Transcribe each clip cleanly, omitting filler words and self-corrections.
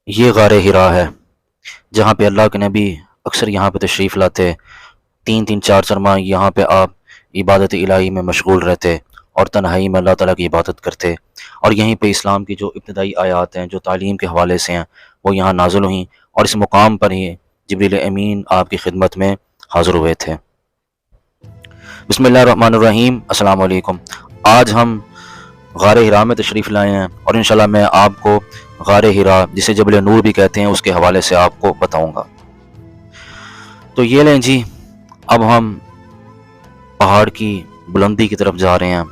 یہ غار ہرا ہے جہاں پہ اللہ کے نبی اکثر یہاں پہ تشریف لاتے، تین تین چار چار ماہ یہاں پہ آپ عبادت الہی میں مشغول رہتے اور تنہائی میں اللہ تعالیٰ کی عبادت کرتے، اور یہیں پہ اسلام کی جو ابتدائی آیات ہیں جو تعلیم کے حوالے سے ہیں وہ یہاں نازل ہوئیں، اور اس مقام پر ہی جبریل امین آپ کی خدمت میں حاضر ہوئے تھے۔ بسم اللہ الرحمن الرحیم، السلام علیکم۔ آج ہم غار ہرا میں تشریف لائے ہیں، اور انشاءاللہ میں آپ کو غار ہرا جسے جبل نور بھی کہتے ہیں اس کے حوالے سے آپ کو بتاؤں گا۔ تو یہ لیں جی، اب ہم پہاڑ کی بلندی کی طرف جا رہے ہیں،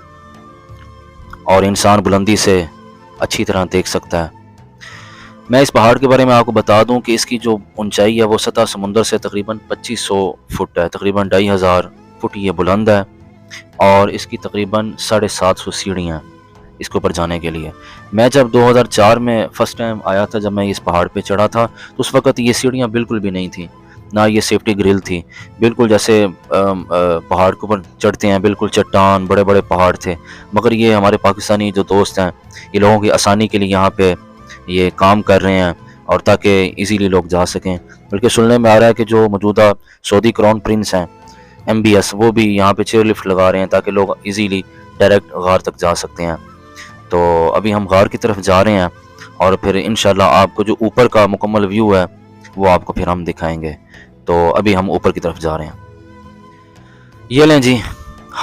اور انسان بلندی سے اچھی طرح دیکھ سکتا ہے۔ میں اس پہاڑ کے بارے میں آپ کو بتا دوں کہ اس کی جو اونچائی ہے وہ سطح سمندر سے تقریباً 2500 فٹ ہے، تقریباً 2500 فٹ یہ بلند ہے، اور اس کی تقریباً 750 سیڑھیاں اس کے اوپر جانے کے لیے۔ میں جب 2004 میں فرسٹ ٹائم آیا تھا، جب میں اس پہاڑ پہ چڑھا تھا تو اس وقت یہ سیڑھیاں بالکل بھی نہیں تھیں، نہ یہ سیفٹی گرل تھی، بالکل جیسے پہاڑ کے اوپر چڑھتے ہیں بالکل چٹان بڑے بڑے پہاڑ تھے۔ مگر یہ ہمارے پاکستانی جو دوست ہیں یہ لوگوں کی آسانی کے لیے یہاں پہ یہ کام کر رہے ہیں، اور تاکہ ایزیلی لوگ جا سکیں۔ بلکہ سننے میں آ رہا ہے کہ جو موجودہ سعودی کراؤن پرنس ہیں MBS، وہ بھی یہاں پہ چیئر لفٹ لگا رہے ہیں تاکہ لوگ ایزیلی ڈائریکٹ غار تک جا سکتے ہیں۔ تو ابھی ہم غار کی طرف جا رہے ہیں، اور پھر انشاءاللہ آپ کو جو اوپر کا مکمل ویو ہے وہ آپ کو پھر ہم دکھائیں گے۔ تو ابھی ہم اوپر کی طرف جا رہے ہیں۔ یہ لیں جی،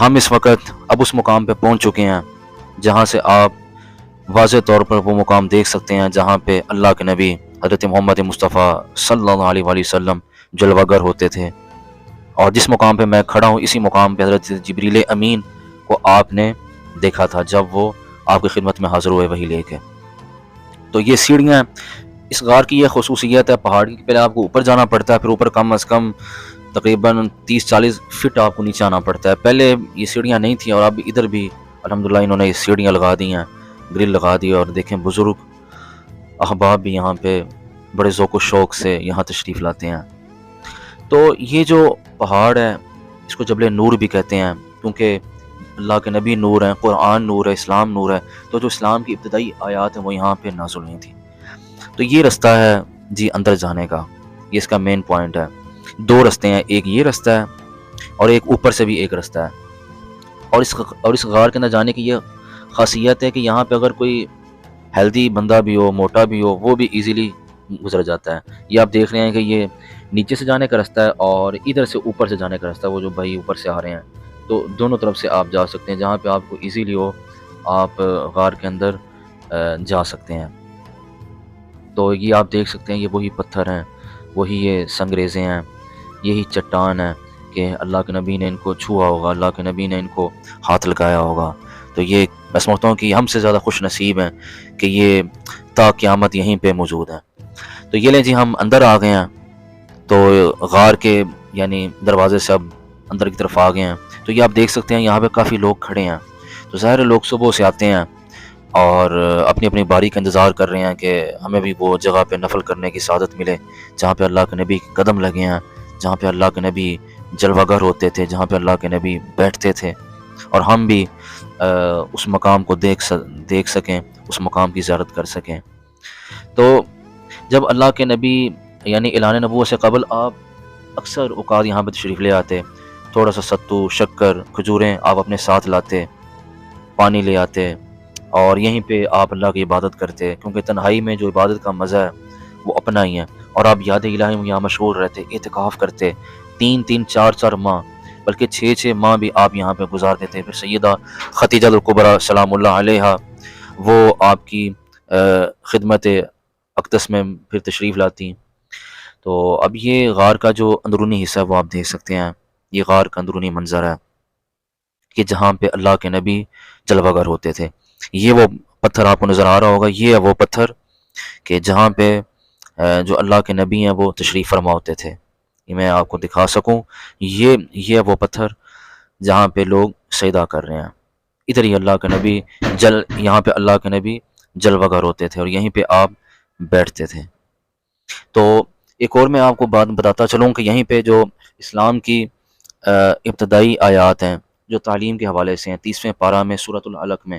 ہم اس وقت اب اس مقام پہ پہنچ چکے ہیں جہاں سے آپ واضح طور پر وہ مقام دیکھ سکتے ہیں جہاں پہ اللہ کے نبی حضرت محمد مصطفیٰ صلی اللہ علیہ وآلہ وسلم جلوہ گر ہوتے تھے، اور جس مقام پہ میں کھڑا ہوں اسی مقام پہ حضرت جبریل امین کو آپ نے دیکھا تھا جب وہ آپ کی خدمت میں حاضر ہوئے وہی لے کے۔ تو یہ سیڑھیاں، اس غار کی یہ خصوصیت ہے پہاڑ کی، پہلے آپ کو اوپر جانا پڑتا ہے، پھر اوپر کم از کم تقریباً 30-40 فٹ آپ کو نیچے آنا پڑتا ہے۔ پہلے یہ سیڑھیاں نہیں تھیں، اور اب ادھر بھی الحمدللہ انہوں نے یہ سیڑھیاں لگا دی ہیں، گرل لگا دی، اور دیکھیں بزرگ احباب بھی یہاں پہ بڑے ذوق و شوق سے یہاں تشریف لاتے ہیں۔ تو یہ جو پہاڑ ہے اس کو جبل نور بھی کہتے ہیں، کیونکہ اللہ کے نبی نور ہیں، قرآن نور ہے، اسلام نور ہے، تو جو اسلام کی ابتدائی آیات ہیں وہ یہاں پہ نازل ہوئی تھیں۔ تو یہ رستہ ہے جی اندر جانے کا، یہ اس کا مین پوائنٹ ہے۔ دو رستے ہیں، ایک یہ رستہ ہے اور ایک اوپر سے بھی ایک رستہ ہے۔ اور اس غار کے اندر جانے کی یہ خاصیت ہے کہ یہاں پہ اگر کوئی ہیلدی بندہ بھی ہو، موٹا بھی ہو، وہ بھی ایزیلی گزر جاتا ہے۔ یہ آپ دیکھ رہے ہیں کہ یہ نیچے سے جانے کا رستہ ہے اور ادھر سے اوپر سے جانے کا رستہ ہے، وہ جو بھائی اوپر سے آ رہے ہیں، تو دونوں طرف سے آپ جا سکتے ہیں، جہاں پہ آپ کو ایزیلی ہو آپ غار کے اندر جا سکتے ہیں۔ تو یہ آپ دیکھ سکتے ہیں، یہ وہی پتھر ہیں، وہی یہ سنگریزیں ہیں، یہی چٹان ہے کہ اللہ کے نبی نے ان کو چھوا ہوگا، اللہ کے نبی نے ان کو ہاتھ لگایا ہوگا۔ تو یہ میں سمجھتا ہوں کہ ہم سے زیادہ خوش نصیب ہیں کہ یہ تا قیامت یہیں پہ موجود ہیں۔ تو یہ لیں جی، ہم اندر آ گئے ہیں، تو غار کے یعنی دروازے سے اب اندر کی طرف آ گئے ہیں۔ تو یہ آپ دیکھ سکتے ہیں یہاں پہ کافی لوگ کھڑے ہیں، تو ظاہر لوگ صبح سے آتے ہیں اور اپنی اپنی باری کا انتظار کر رہے ہیں کہ ہمیں بھی وہ جگہ پہ نفل کرنے کی سعادت ملے جہاں پہ اللہ کے نبی کے قدم لگے ہیں، جہاں پہ اللہ کے نبی جلوہ گر ہوتے تھے، جہاں پہ اللہ کے نبی بیٹھتے تھے، اور ہم بھی اس مقام کو دیکھ سکیں، اس مقام کی زیارت کر سکیں۔ تو جب اللہ کے نبی یعنی اعلان نبوت سے قبل آپ اکثر اوقات یہاں پہ تشریف لے آتے، تھوڑا سا ستو، شکر، کھجوریں آپ اپنے ساتھ لاتے، پانی لے آتے، اور یہیں پہ آپ اللہ کی عبادت کرتے، کیونکہ تنہائی میں جو عبادت کا مزہ ہے وہ اپنا ہی ہے۔ اور آپ یاد الہی میں یہاں مشغول رہتے، اعتکاف کرتے، 3-3 4-4 ماہ، بلکہ 6-6 ماہ بھی آپ یہاں پہ گزار دیتے۔ پھر سیدہ خدیجہ الکبریٰ سلام اللہ علیہا وہ آپ کی خدمت اقدس میں پھر تشریف لاتی۔ تو اب یہ غار کا جو اندرونی حصہ ہے وہ آپ دیکھ سکتے ہیں، یہ غار کا اندرونی منظر ہے کہ جہاں پہ اللہ کے نبی جلوہ گر ہوتے تھے۔ یہ وہ پتھر آپ کو نظر آ رہا ہوگا، یہ ہے وہ پتھر کہ جہاں پہ جو اللہ کے نبی ہیں وہ تشریف فرما ہوتے تھے۔ یہ میں آپ کو دکھا سکوں، یہ ہے وہ پتھر جہاں پہ لوگ سجدہ کر رہے ہیں۔ ادھر ہی اللہ کے نبی یہاں پہ اللہ کے نبی جلوہ گر ہوتے تھے اور یہیں پہ آپ بیٹھتے تھے۔ تو ایک اور میں آپ کو بات بتاتا چلوں کہ یہیں پہ جو اسلام کی ابتدائی آیات ہیں جو تعلیم کے حوالے سے ہیں، 30ویں پارہ میں سورۃ العلق میں